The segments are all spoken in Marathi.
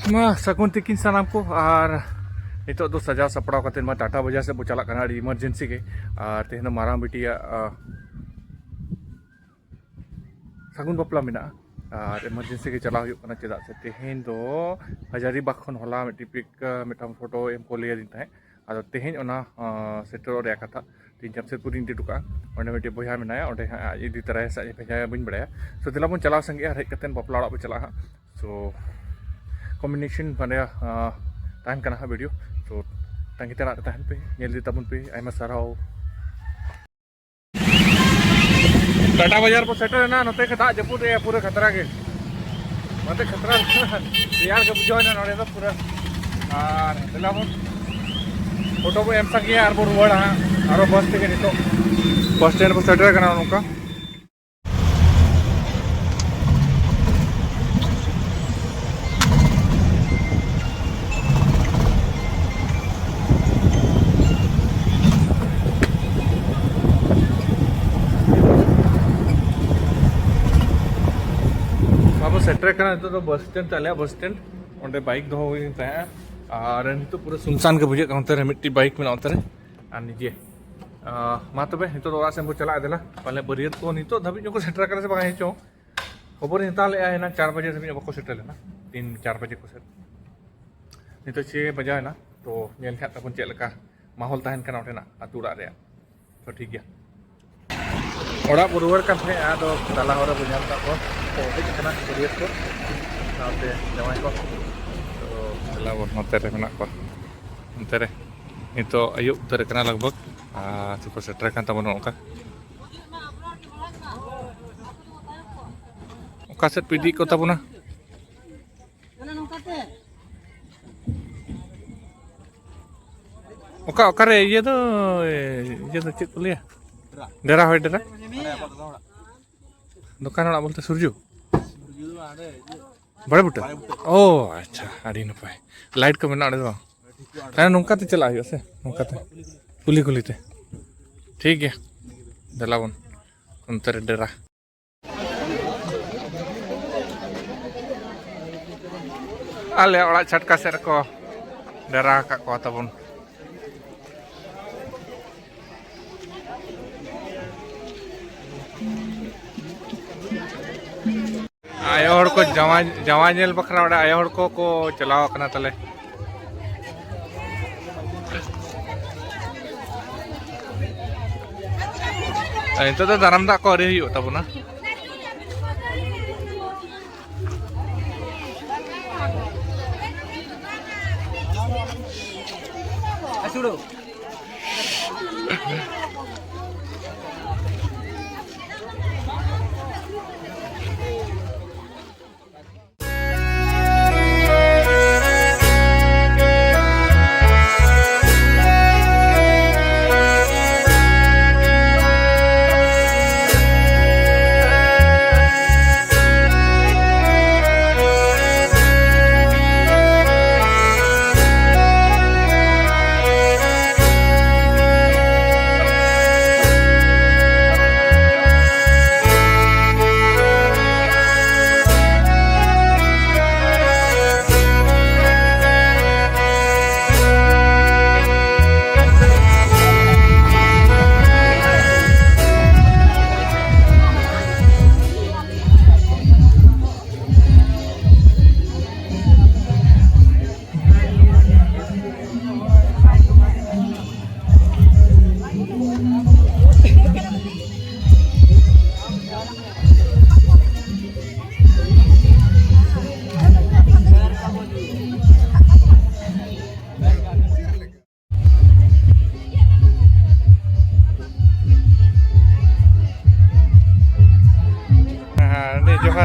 मा सगुन तिकिन सानाम को और नितो दो सजाव सपड़ाव करते मा टाटा बाजार से बो चला करना इमरजेंसी के और तेहन मारांग बिटिया सगुन बपला मेना और इमरजेंसी के चला हुई करना चेदा से तेहन दो हजारीबाग खन होला मिटिपिक मिटम फोटो एम को लिया दिन ताहे आदो तेहन ओना सेटर रे कथा तीन जमशेदपुर इन दिटुका ओंडे मिटे बोया मेनाया ओंडे इदी तरह से भेजा बइन बड़ाया सो दिला बन चला संगे हज कतेन बपला ओड़ा बो चला सो कॉम्बिनेशन माने ताहन कना वीडियो तो तांगी तरा ताहन पे नेल दी तबन पे आयमा साराव टाटा बाजार पर सेटर ना नते के दाग जपुद रे पूरा खतरा के नते खतरा यार के बुझो ना नोडे तो पूरा और दिलाबन फोटो को एम सके यार बो रुवाड़ हां आरो बस के नितो बस स्टैंड पर सेटर कना नोका सेटर करना तो बस स्टैंड चले बस स्टैंड ओंडे बाइक दो और नितो पूरा सुनसान के बुझे अंतर मिट्टी बाइक में अंतर और निजे मा तबे नितो ओरा से बो चला देला पाले बरियत को नितो धबी जो को सेटर करे से बागा हेचो खबर हिता ले आए ना 4 बजे से बको सेटर लेना 3-4 बजे को सेट नितो 6 बजे ना तो नेल खा तबन चेल का माहौल ताहन कना ओटेना अतुरा रे तो ठीक गया ओड़ा बुरुवर का थे आदो ताला होरा बुझाल ता को तो हेज कना बरियत को साथे जमाई को तो तला बन नते रे मेना को नते रे नितो आयु उतर कना लगभग तो सेटर kan tabon ओका ओका सेट पीडी को ताबोना ओका ओका रे ये तो चेक को लिया डेरा होय डेरा दुकान वाला बोलते सूर्य बड़े बुटा ओ अच्छा आड़ी नपाय लाइट को मेना दो ताने नोंका ते चला हुई से नोंका ते कुली कुली ते ठीक है दलावन अंतर डेरा आले ओड़ा छटका सेर को डेरा का को तबन आयो हड़ को जवा नेल बखरा ओड़ा आयो हड़ को चलाव कना तले तो दाराम दा को अरे हुई तबना असुड़ो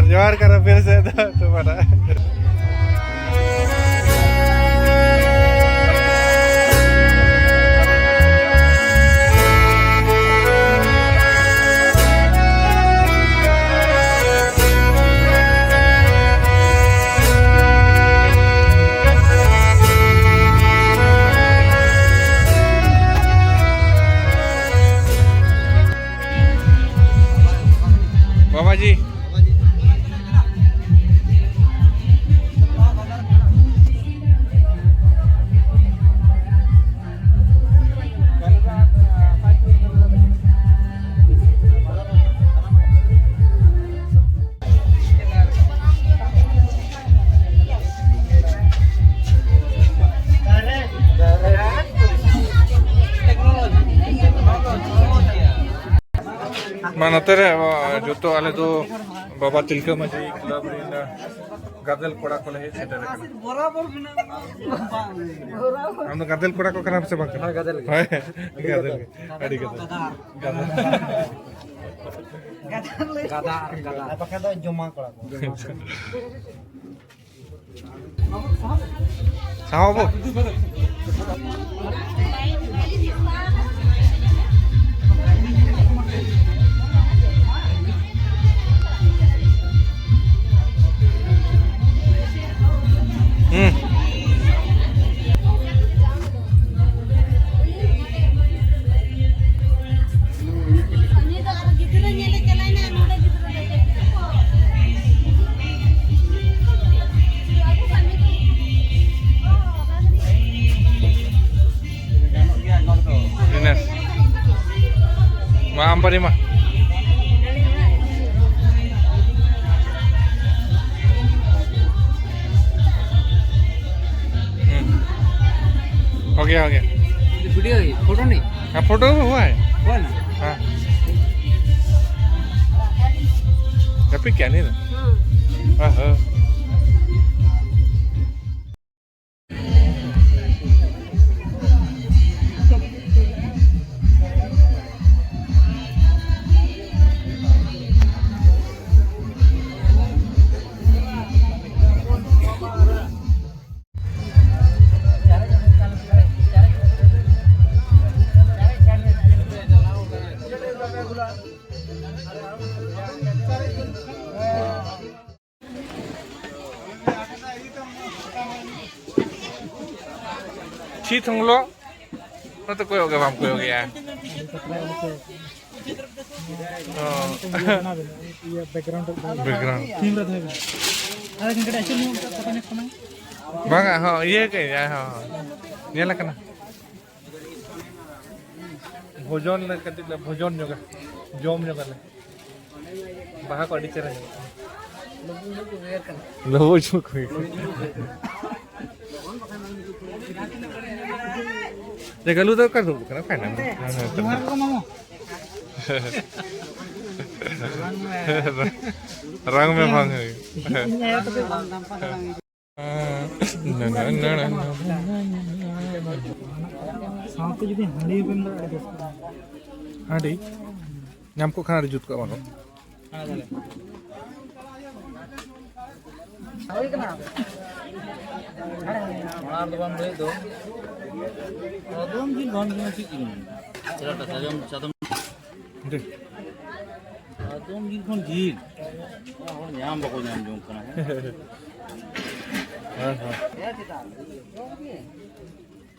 जोहार करो फिर से तुम्हारा बाबा जी Mana tere joto ale do Baba Tilka Maji club in Gadel Koda ko lehe center rekana. Amno Gadel Koda ko kana se bang. Ha Gadel. Hai Gadel. Adi Gadel. Gadar. Apakah do Joma Koda ko? Sama bu. Maam pa rin ma. हो गया वीडियो है फोटो नहीं हाँ फोटो हुआ है हुआ ना हाँ tapi क्या नहीं ना हाँ हाँ छी थंग लो ना तो कोई हो गया कोई हो गया background bang oh iya kayaknya ini lah kan भोजन ले कति ले भोजन जोगा जोम जोगा ले बाहा को अडी चरा लोबो जो कोई देखा लू तो कर दो करना खाना तुम्हारे को मामो रंग में भांग है साथ जो हांडी पे हांडी नाम को खाना जुत का मानो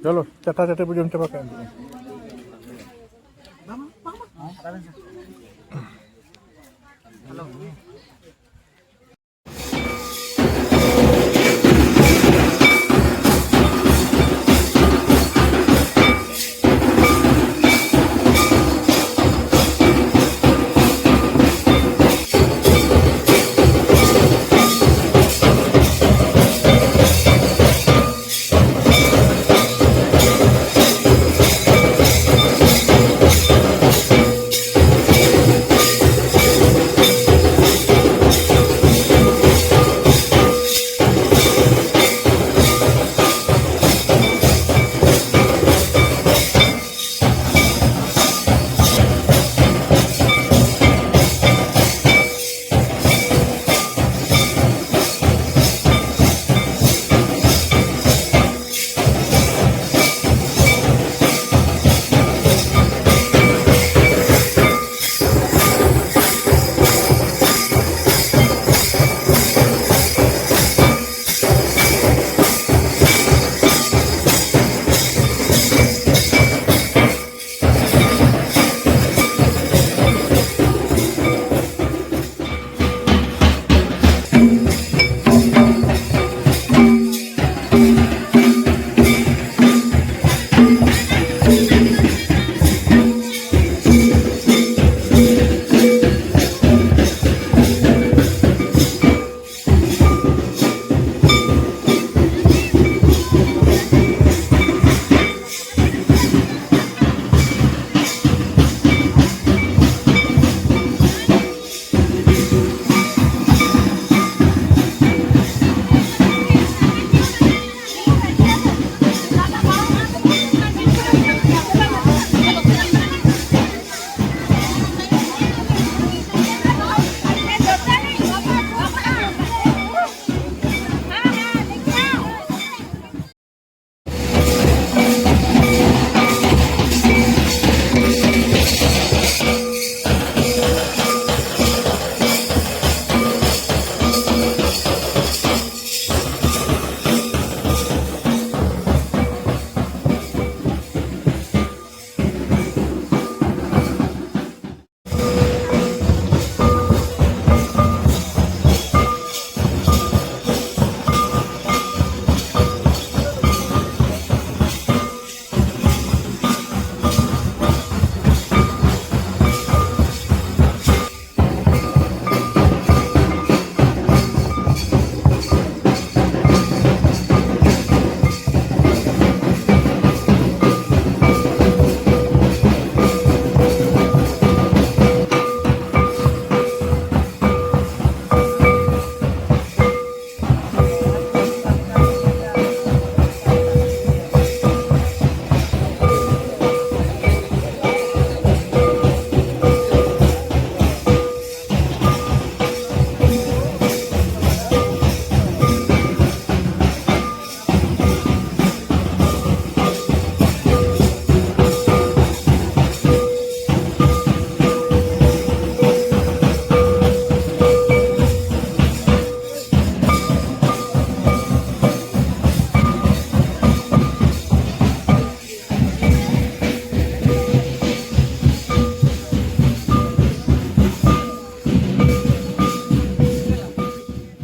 चलो चटा चटे बुझे चपा कर हेलो